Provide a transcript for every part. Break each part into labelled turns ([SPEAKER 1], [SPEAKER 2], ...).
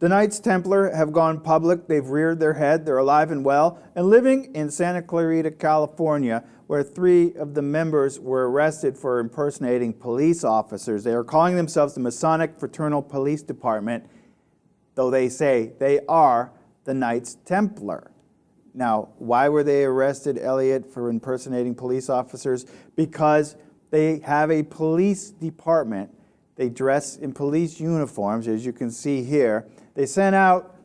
[SPEAKER 1] The Knights Templar have gone public. They've reared their head. They're alive and well and living in Santa Clarita, California, where 3 of the members were arrested for impersonating police officers. They are calling themselves the Masonic Fraternal Police Department, though they say they are the Knights Templar. Now, why were they arrested, Elliot, for impersonating police officers? Because they have a police department. They dress in police uniforms, as you can see here. They sent out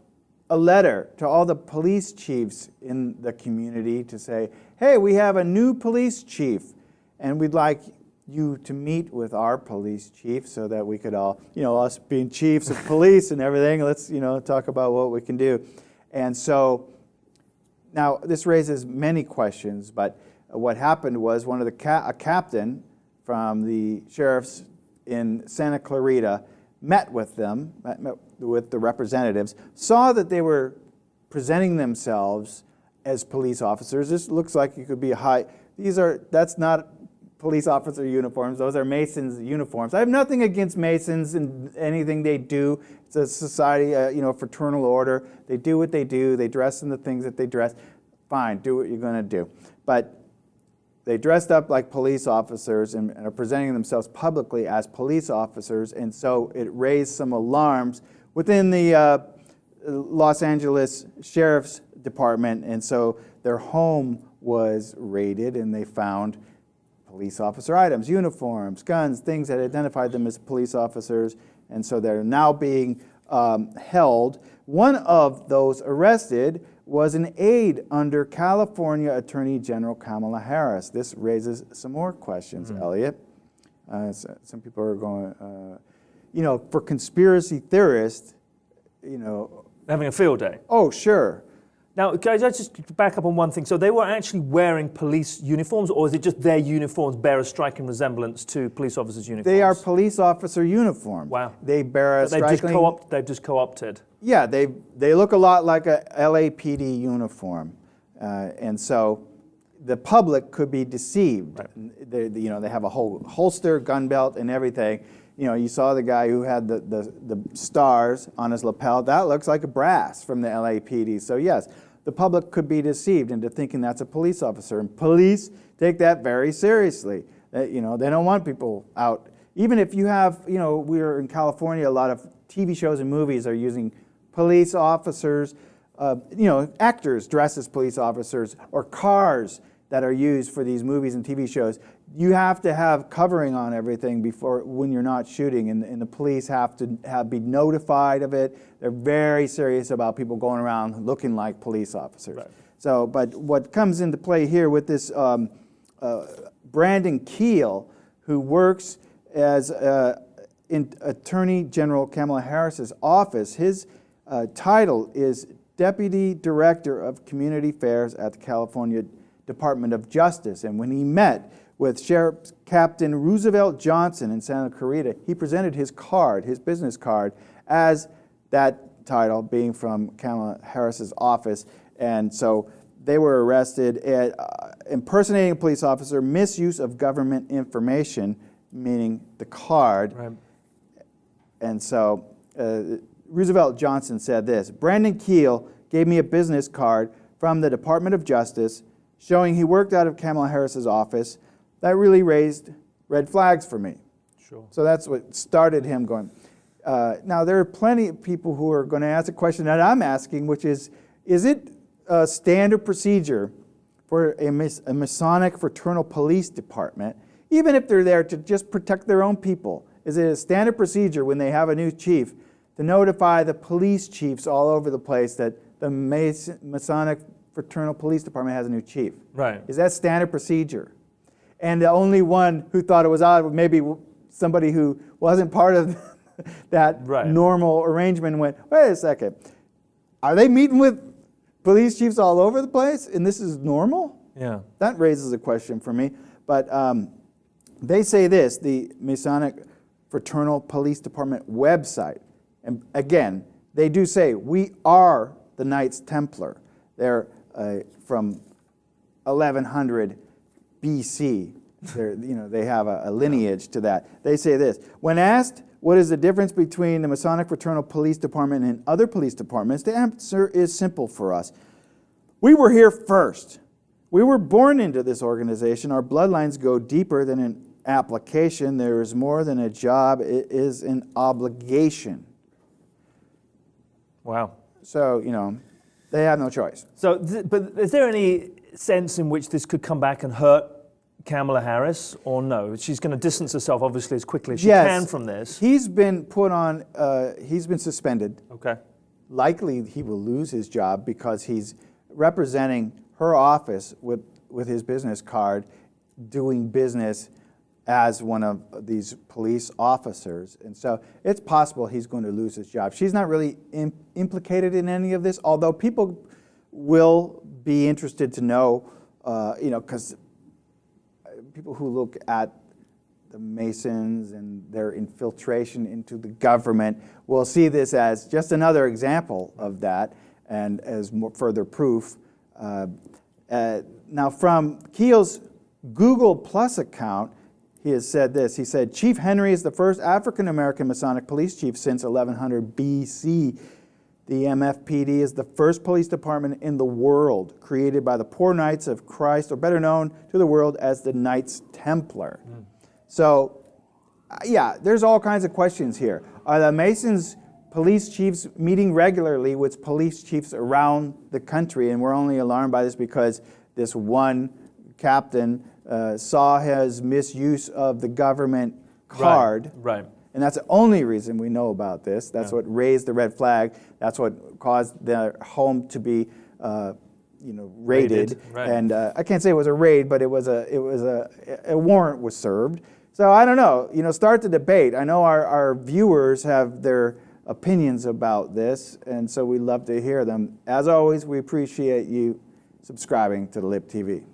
[SPEAKER 1] a letter to all the police chiefs in the community to say, hey, we have a new police chief, and we'd like you to meet with our police chief so that we could all, us being chiefs of police and everything, let's, talk about what we can do. And so now this raises many questions, but what happened was one of a captain from the sheriffs in Santa Clarita met with them, met with the representatives, saw that they were presenting themselves as police officers. This looks like it could be that's not police officer uniforms, those are Masons uniforms. I have nothing against Masons and anything they do. It's a society, fraternal order. They do what they do. They dress in the things that they dress. Fine, do what you're going to do. But they dressed up like police officers and are presenting themselves publicly as police officers, and so it raised some alarms within the Los Angeles Sheriff's Department, and so their home was raided, and they found police officer items, uniforms, guns, things that identified them as police officers, and so they're now being held. One of those arrested was an aide under California Attorney General Kamala Harris. This raises some more questions, Elliot. Some people are going, for conspiracy theorists,
[SPEAKER 2] having a field day.
[SPEAKER 1] Oh, sure.
[SPEAKER 2] Now, can I just back up on one thing? So they were actually wearing police uniforms, or is it just their uniforms bear a striking resemblance to police officers' uniforms?
[SPEAKER 1] They are police officer uniforms.
[SPEAKER 2] Wow.
[SPEAKER 1] They bear a striking...
[SPEAKER 2] They've just co-opted.
[SPEAKER 1] Yeah, they look a lot like a LAPD uniform. And so the public could be deceived. Right. They have a whole holster, gun belt, and everything. You saw the guy who had the stars on his lapel. That looks like a brass from the LAPD. So yes, the public could be deceived into thinking that's a police officer. And police take that very seriously. They don't want people out. Even if you have, we're in California, a lot of TV shows and movies are using police officers, actors dressed as police officers, or cars that are used for these movies and TV shows. You have to have covering on everything when you're not shooting, and the police have to be notified of it. They're very serious about people going around looking like police officers. Right. So, but what comes into play here with this Brandon Keel, who works as in Attorney General Kamala Harris's office, his title is Deputy Director of Community Affairs at the California Department of Justice. And when he met with Sheriff Captain Roosevelt Johnson in Santa Clarita, he presented his business card, as that title being from Kamala Harris's office. And so they were arrested at impersonating a police officer, misuse of government information, meaning the card. Right. And so Roosevelt Johnson said this: Brandon Keel gave me a business card from the Department of Justice showing he worked out of Kamala Harris's office. That really raised red flags for me.
[SPEAKER 2] Sure.
[SPEAKER 1] So that's what started him going. Now, there are plenty of people who are going to ask the question that I'm asking, which is it a standard procedure for a Masonic fraternal police department, even if they're there to just protect their own people? Is it a standard procedure when they have a new chief to notify the police chiefs all over the place that the Masonic fraternal police department has a new chief?
[SPEAKER 2] Right.
[SPEAKER 1] Is that standard procedure? And the only one who thought it was odd was maybe somebody who wasn't part of that normal arrangement went, wait a second, are they meeting with police chiefs all over the place and this is normal?
[SPEAKER 2] Yeah.
[SPEAKER 1] That raises a question for me. But they say this, the Masonic Fraternal Police Department website, and again, they do say, we are the Knights Templar. They're from 1100 BC. They have a lineage to that. They say this: when asked what is the difference between the Masonic Fraternal Police Department and other police departments? The answer is simple for us. We were here first. We were born into this organization. Our bloodlines go deeper than an application. There is more than a job. It is an obligation.
[SPEAKER 2] Wow.
[SPEAKER 1] So, they have no choice.
[SPEAKER 2] So, but is there any sense in which this could come back and hurt Kamala Harris, or no? She's going to distance herself, obviously, as quickly as she can from this.
[SPEAKER 1] He's been put on, he's been suspended.
[SPEAKER 2] Okay.
[SPEAKER 1] Likely he will lose his job because he's representing her office with his business card, doing business as one of these police officers. And so it's possible he's going to lose his job. She's not really implicated in any of this, although people will be interested to know, because people who look at the Masons and their infiltration into the government will see this as just another example of that and as further proof. Now, from Keel's Google Plus account, he has said this. He said, Chief Henry is the first African-American Masonic police chief since 1100 BC. The MFPD is the first police department in the world created by the Poor Knights of Christ, or better known to the world as the Knights Templar. So, yeah, there's all kinds of questions here. Are the Masons police chiefs meeting regularly with police chiefs around the country? And we're only alarmed by this because this one captain saw his misuse of the government card.
[SPEAKER 2] Right.
[SPEAKER 1] And that's the only reason we know about this. That's what raised the red flag. That's what caused their home to be, raided.
[SPEAKER 2] Right.
[SPEAKER 1] And I can't say it was a raid, but it was a warrant was served. So I don't know. Start the debate. I know our viewers have their opinions about this, and so we'd love to hear them. As always, we appreciate you subscribing to the Lip TV.